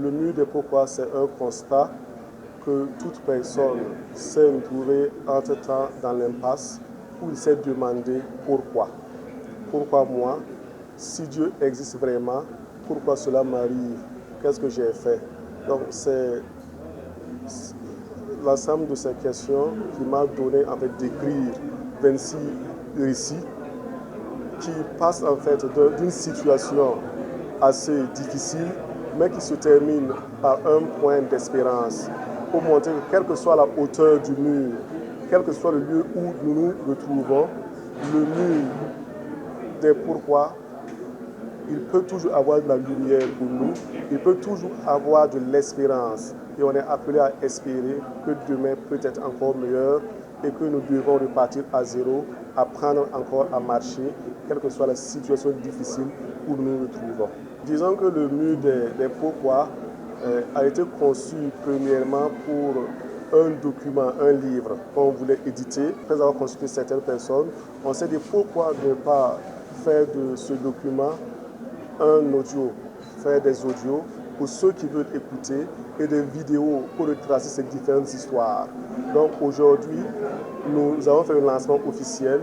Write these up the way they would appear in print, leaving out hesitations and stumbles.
Le mur des pourquoi, c'est un constat que toute personne s'est retrouvée entre-temps dans l'impasse où il s'est demandé pourquoi. Pourquoi moi? Si Dieu existe vraiment, pourquoi cela m'arrive? Qu'est-ce que j'ai fait? Donc c'est l'ensemble de ces questions qui m'a donné en fait d'écrire 26 récits qui passent en fait d'une situation assez difficile, mais qui se termine par un point d'espérance pour montrer que quelle que soit la hauteur du mur, quel que soit le lieu où nous nous retrouvons, le mur des pourquoi, il peut toujours avoir de la lumière pour nous, il peut toujours avoir de l'espérance. Et on est appelé à espérer que demain peut être encore meilleur et que nous devons repartir à zéro, apprendre encore à marcher, quelle que soit la situation difficile où nous nous retrouvons. Disons que le mur des pourquoi a été conçu premièrement pour un document, un livre qu'on voulait éditer. Après avoir consulté certaines personnes, on s'est dit pourquoi ne pas faire de ce document un audio, faire des audios pour ceux qui veulent écouter et des vidéos pour retracer ces différentes histoires. Donc aujourd'hui, nous allons faire un lancement officiel.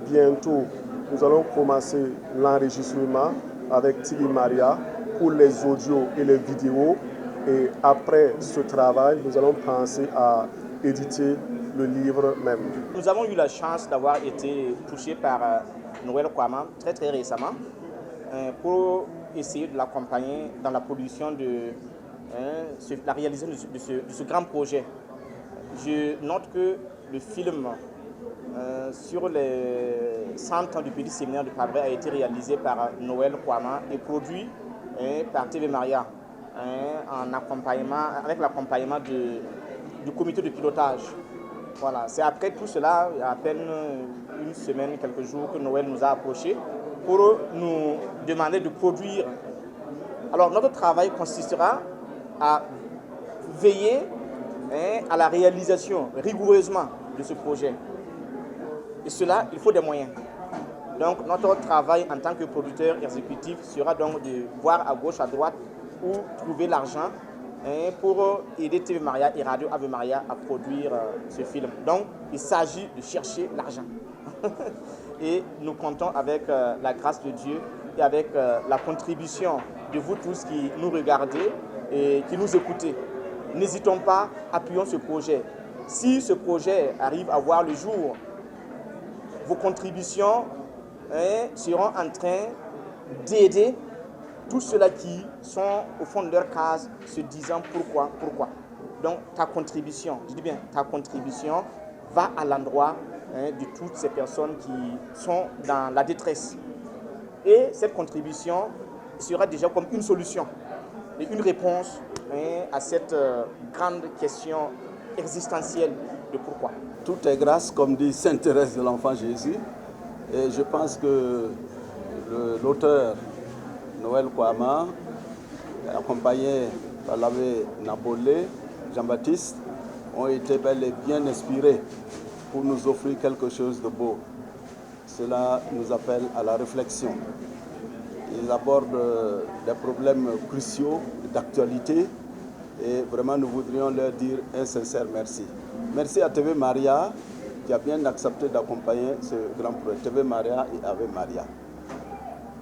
Bientôt, nous allons commencer l'enregistrement avec TV Maria pour les audios et les vidéos. Et après ce travail, nous allons penser à éditer le livre même. Nous avons eu la chance d'avoir été touchés par Noël Kwama très récemment pour essayer de l'accompagner dans la production de la réalisation de ce grand projet. Je note que le film sur les 100 ans du petit séminaire de Pabré a été réalisé par Noël Kwama et produit par TV Maria en accompagnement, avec l'accompagnement du comité de pilotage. Voilà, c'est après tout cela, il y a à peine une semaine, quelques jours, que Noël nous a approchés pour nous demander de produire. Alors notre travail consistera à veiller à la réalisation rigoureusement de ce projet. Et cela, il faut des moyens. Donc notre travail en tant que producteur exécutif sera donc de voir à gauche, à droite où trouver l'argent pour aider TV Maria et Radio Ave Maria à produire ce film. Donc il s'agit de chercher l'argent. Et nous comptons avec la grâce de Dieu et avec la contribution de vous tous qui nous regardez et qui nous écoutez. N'hésitons pas, appuyons ce projet. Si ce projet arrive à voir le jour, vos contributions seront en train d'aider tous ceux-là qui sont au fond de leur case se disant pourquoi. Donc ta contribution, je dis bien ta contribution, va à l'endroit de toutes ces personnes qui sont dans la détresse. Et cette contribution sera déjà comme une solution et une réponse à cette grande question existentielle de pourquoi. Tout est grâce, comme dit Sainte Thérèse de l'Enfant Jésus. Et je pense que l'auteur Noël Kwama, accompagné par l'abbé Nabolé, Jean-Baptiste, ont été bel et bien inspirés pour nous offrir quelque chose de beau. Cela nous appelle à la réflexion. Ils abordent des problèmes cruciaux d'actualité et vraiment nous voudrions leur dire un sincère merci. Merci à TV Maria qui a bien accepté d'accompagner ce grand projet. TV Maria et Ave Maria.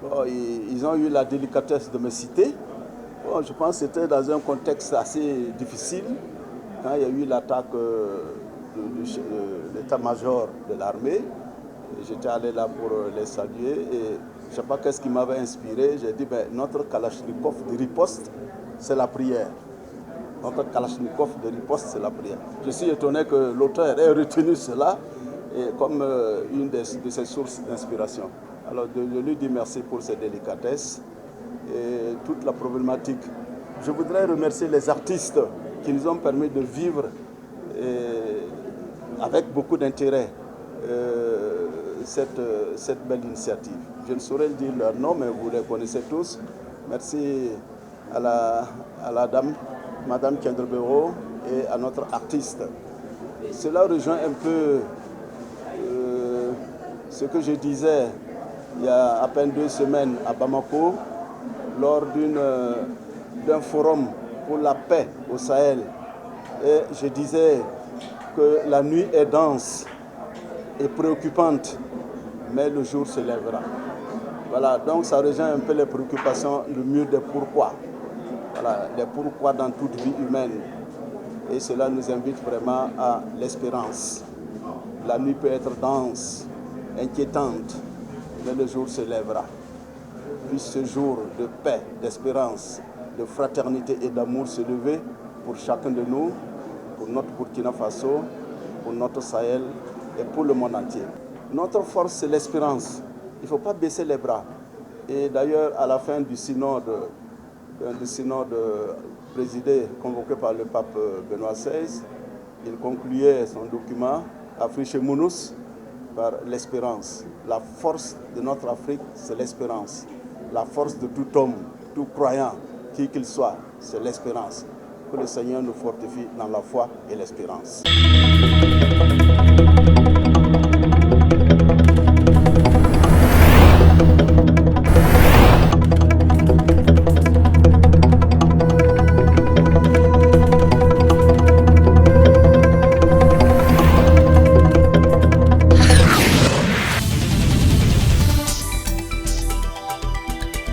Bon, ils ont eu la délicatesse de me citer. Bon, je pense que c'était dans un contexte assez difficile quand il y a eu l'attaque de l'état-major de l'armée. J'étais allé là pour les saluer et je ne sais pas qu'est-ce qui m'avait inspiré. J'ai dit, notre Kalachnikov de riposte, c'est la prière. Notre Kalachnikov de riposte, c'est la prière. Je suis étonné que l'auteur ait retenu cela et comme une de ses sources d'inspiration. Alors je lui dis merci pour ses délicatesses et toute la problématique. Je voudrais remercier les artistes qui nous ont permis de vivre avec beaucoup d'intérêt cette belle initiative. Je ne saurais dire leur nom, mais vous les connaissez tous. Merci à la dame, Madame Kendrebero, et à notre artiste. Cela rejoint un peu ce que je disais il y a à peine 2 semaines à Bamako, lors d'un forum pour la paix au Sahel. Et je disais que la nuit est dense et préoccupante, mais le jour se lèvera. Voilà, donc ça rejoint un peu les préoccupations, le mur des pourquoi. Voilà, les pourquoi dans toute vie humaine. Et cela nous invite vraiment à l'espérance. La nuit peut être dense, inquiétante, mais le jour se lèvera. Puisse ce jour de paix, d'espérance, de fraternité et d'amour se lever pour chacun de nous, pour notre Burkina Faso, pour notre Sahel et pour le monde entier. Notre force, c'est l'espérance. Il ne faut pas baisser les bras. Et d'ailleurs, à la fin du synode présidé, convoqué par le pape Benoît XVI, il concluait son document Afrique Mounous par l'espérance. La force de notre Afrique, c'est l'espérance. La force de tout homme, tout croyant, qui qu'il soit, c'est l'espérance. Que le Seigneur nous fortifie dans la foi et l'espérance.